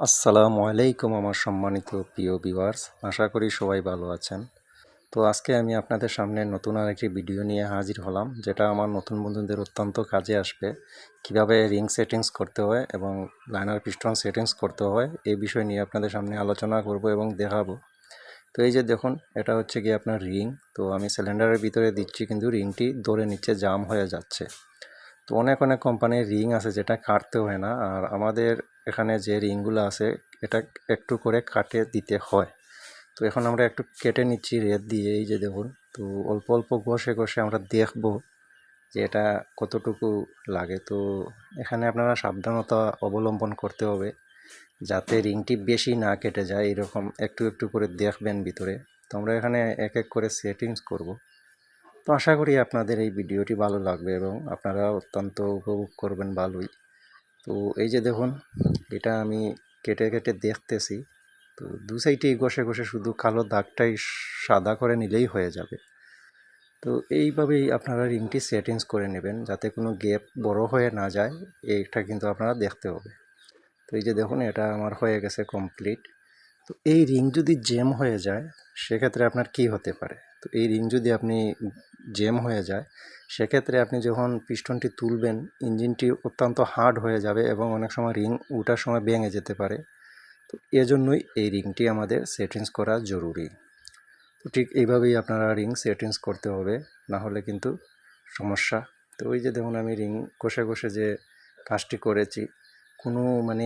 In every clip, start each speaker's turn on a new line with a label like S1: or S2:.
S1: আসসালামু আলাইকুম আমার সম্মানিত প্রিয় ভিউয়ার্স, আশা করি সবাই ভালো আছেন। তো আজকে আমি আপনাদের সামনে নতুন আরেকটি ভিডিও নিয়ে হাজির হলাম, যেটা আমার নতুন বন্ধুদের অত্যন্ত কাজে আসবে। কিভাবে রিং সেটিংস করতে হয় এবং লাইনার পিস্টন সেটিংস করতে হয় এই বিষয় নিয়ে আপনাদের সামনে আলোচনা করব এবং দেখাবো। তো এই যে দেখুন, এটা হচ্ছে কি আপনার রিং। তো আমি সিলিন্ডারের ভিতরে দিচ্ছি, কিন্তু রিংটি ধরে নিচে জাম হয়ে যাচ্ছে। তো অনেক অনেক কোম্পানির রিং আছে যেটা কাটতে হয় না, আর আমাদের এখানে যে রিংগুলো আছে এটা একটু করে কাটে দিতে হয়। তো এখন আমরা একটু কেটে নিচ্ছি রেত দিয়ে। এই যে দেখুন, তো অল্প অল্প ঘষে ঘষে আমরা দেখব যে এটা কতটুকু লাগে। তো এখানে আপনারা সাবধানতা অবলম্বন করতে হবে যাতে রিংটি বেশি না কেটে যায়, এরকম একটু একটু করে দেখবেন ভিতরে। তো আমরা এখানে এক এক করে সেটিংস করব। তো আশা করি আপনাদের এই ভিডিওটি ভালো লাগবে এবং আপনারা অত্যন্ত উপভোগ করবেন ভালোই। তো এই যে দেখুন, এটা আমি কেটে কেটে দেখতেছি। তো দু সাইডেই ঘষে ঘষে শুধু কালো দাগটাই সাদা করে নিলেই হয়ে যাবে। তো এইভাবেই আপনারা রিংটি সেটিংস করে নেবেন যাতে কোনো গ্যাপ বড় হয়ে না যায়, এইটা কিন্তু আপনারা দেখতে হবে। তো এই যে দেখুন, এটা আমার হয়ে গেছে কমপ্লিট। তো এই রিং যদি জ্যাম হয়ে যায় সেক্ষেত্রে আপনার কি হতে পারে? তো এই রিং যদি আপনি জ্যাম হয়ে যায় সেক্ষেত্রে আপনি যখন পিস্টনটি তুলবেন ইঞ্জিনটি অত্যন্ত হার্ড হয়ে যাবে এবং অনেক সময় রিং উঠার সময় ভেঙে যেতে পারে। তো এজন্যই এই রিংটি আমাদের সেটিংস করা জরুরি। তো ঠিক এইভাবেই আপনারা রিং সেটিংস করতে হবে, না হলে কিন্তু সমস্যা। তো ওই যে দেখুন, আমি রিং কষে কষে যে কাজটি করেছি, কোনো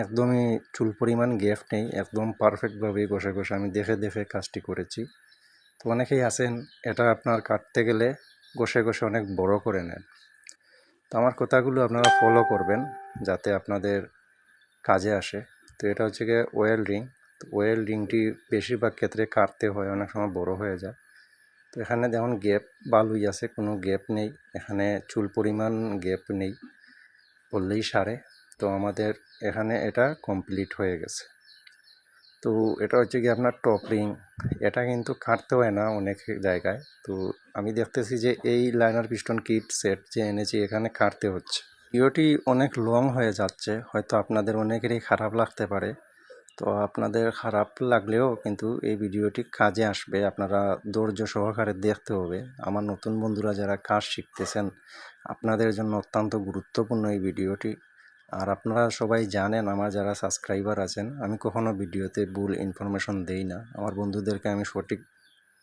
S1: একদমই চুল পরিমাণ গ্যাপ নেই, একদম পারফেক্টভাবেই কষে কষে আমি দেখে দেখে কাজটি করেছি। তো অনেকেই আছেন এটা আপনার কাটতে গেলে কষে কষে অনেক বড় করে নেন। তো আমার কথাগুলো আপনারা ফলো করবেন যাতে আপনাদের কাজে আসে। তো এটা হচ্ছে গিয়ে ওয়েল রিং। তো ওয়েল রিংটি বেশিরভাগ ক্ষেত্রে কাটতে হয়, অনেক সময় বড় হয়ে যায়। তো এখানে দেখুন গ্যাপ ভালোই আছে, কোনো গ্যাপ নেই, এখানে চুল পরিমাণ গ্যাপ নেই বললেই সারে। তো আমাদের এখানে এটা কমপ্লিট হয়ে গেছে। তো এটা হচ্ছে কি আপনার টপ রিং। এটা কিন্তু কাটতে হয় না অনেক জায়গায়। তো আমি দেখতেছি যে এই লাইনার পিস্টন কিট সেট যে এনেছি এখানে কাটতে হচ্ছে। ভিডিওটি অনেক লং হয়ে যাচ্ছে, হয়তো আপনাদের অনেকেরই খারাপ লাগতে পারে। তো আপনাদের খারাপ লাগলেও কিন্তু এই ভিডিওটি কাজে আসবে, আপনারা ধৈর্য সহকারে দেখতে হবে। আমার নতুন বন্ধুরা যারা কাজ শিখতেছেন আপনাদের জন্য অত্যন্ত গুরুত্বপূর্ণ এই ভিডিওটি। আর আপনারা সবাই জানেন, আমার যারা সাবস্ক্রাইবার আছেন, আমি কখনো ভিডিওতে ভুল ইনফরমেশন দেই না, আমার বন্ধুদেরকে আমি সঠিক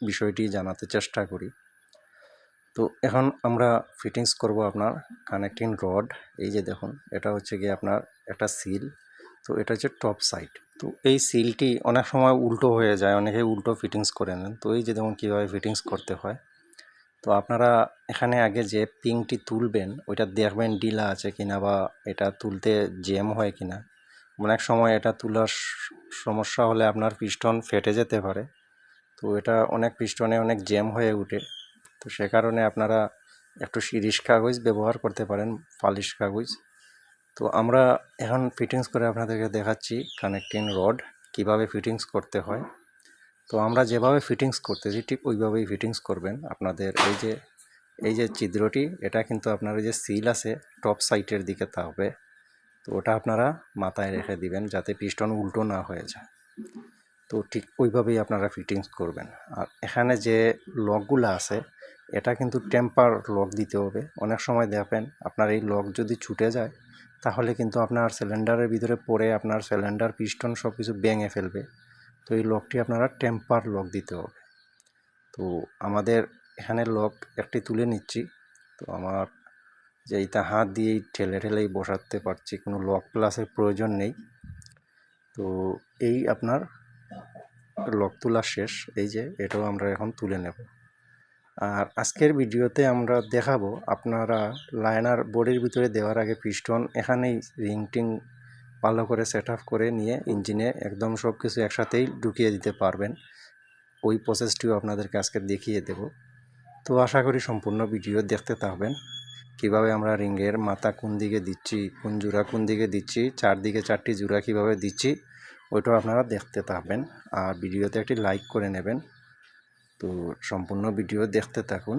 S1: বিষয়টি জানাতে চেষ্টা করি। তো এখন আমরা ফিটিংস করব আপনার কানেক্টিং রড। এই যে দেখুন, এটা হচ্ছে গিয়ে আপনার একটা সিল। তো এটা হচ্ছে টপ সাইড। তো এই সিলটি অনেক সময় উল্টো হয়ে যায়, অনেকে উল্টো ফিটিংস করে নেন। তো এই যে দেখুন কীভাবে ফিটিংস করতে হয়। তো আপনারা এখানে আগে যে পিংটি তুলবেন ওইটা দেখবেন ঢিলা আছে কিনা, বা এটা তুলতে জ্যাম হয় কিনা। অনেক সময় এটা তোলার সমস্যা হলে আপনার পিস্টন ফেটে যেতে পারে। তো এটা অনেক পিস্টনে অনেক জ্যাম হয়ে ওঠে। তো সে কারণে আপনারা একটু শিরিষ কাগজ ব্যবহার করতে পারেন, পালিশ কাগজ। তো আমরা এখন ফিটিংস করে আপনাদেরকে দেখাচ্ছি কানেক্টিং রড কিভাবে ফিটিংস করতে হয়। তো আমরা যেভাবে ফিটিংস করতেছি ঠিক ওইভাবেই ফিটিংস করবেন। আপনাদের এই যে ছিদ্রটি, এটা কিন্তু আপনার যে সিল আছে টপ সাইডের দিকে থাকবে। তো ওটা আপনারা মাথায় রেখে দিবেন যাতে পিস্টন উল্টো না হয়ে যায়। তো ঠিক ওইভাবেই আপনারা ফিটিংস করবেন। আর এখানে যে লকগুলো আছে এটা কিন্তু টেম্পার লক দিতে হবে। অনেক সময় দেখবেন আপনার এই লক যদি ছুটে যায় তাহলে কিন্তু আপনার সিলিন্ডারের ভিতরে পড়ে আপনার সিলিন্ডার পিস্টন সব কিছু ভেঙে ফেলবে। তো এই লকটি আপনারা টেম্পার লক দিতে হবে। তো আমাদের এখানে লক একটি তুলে নিচ্ছি। তো আমার যে এইটা হাত দিয়েই ঠেলে ঠেলেই বসাতে পারছি, কোনো লক প্লাসের প্রয়োজন নেই। তো এই আপনার লক তোলা শেষ। এই যে এটাও আমরা এখন তুলে নেব। আর আজকের ভিডিওতে আমরা দেখাবো আপনারা লাইনার বোর্ডের ভিতরে দেওয়ার আগে পিস্টন এখানেই রিং টিং ভালো করে সেট আপ করে নিয়ে ইঞ্জিনে একদম সব কিছু একসাথেই ঢুকিয়ে দিতে পারবেন। ওই প্রসেসটিও আপনাদেরকে আজকে দেখিয়ে দেব। তো আশা করি সম্পূর্ণ ভিডিও দেখতে থাকবেন। কিভাবে আমরা রিংয়ের মাথা কোন দিকে দিচ্ছি, কোন জোড়া কোন দিকে দিচ্ছি, চারদিকে চারটি জোড়া কিভাবে দিচ্ছি, ওইটাও আপনারা দেখতে থাকবেন। আর ভিডিওতে একটি লাইক করে নেবেন। তো সম্পূর্ণ ভিডিও দেখতে থাকুন।